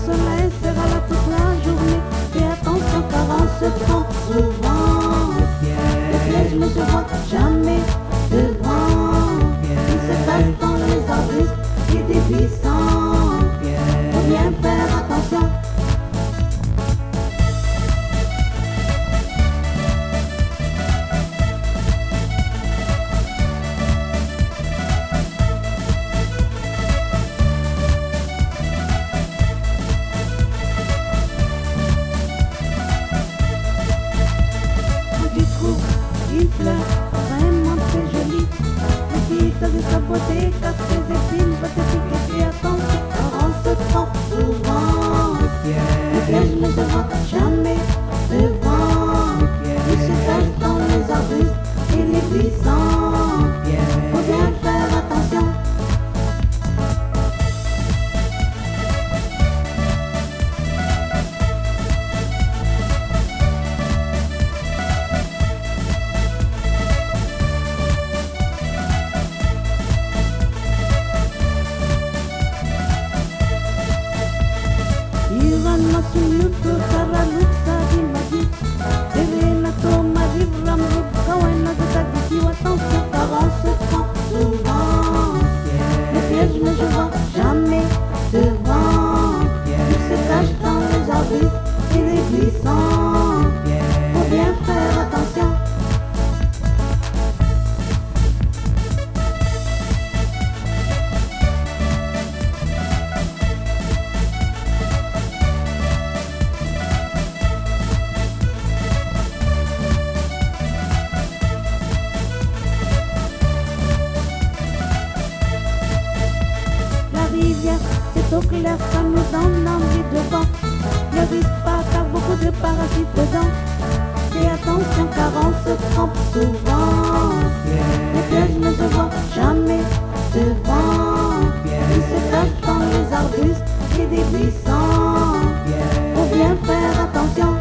soleil sera là toute la journée. Fais attention car on se trompe souvent. Le piège ne se voit jamais devant. Il se cache dans les arbustes et des buissons. Faut bien faire attention. Une fleur vraiment très jolie, petite de sa beauté, car ses épines vont te piquer. Fais attention car on se trompe souvent. Le piège ne se voit jamais devant. Il se cache dans les arbustes et les buissons. Faut bien faire attention. Irana suyutu karaluksa di magi. Serena toma vibram kawena de tadikiwa. Attention car on se trompe souvent. Le piège ne se voit jamais devant. Il se cache dans les arbustes et les buissons. Faut bien faire attention. C'est au clair, ça nous donne envie de vent. Ne risque pas car beaucoup de parasites dedans. Fais attention car on se trompe souvent. Le piège ne se voit jamais devant. Il se cache dans les arbustes et des buissons. Faut bien faire attention.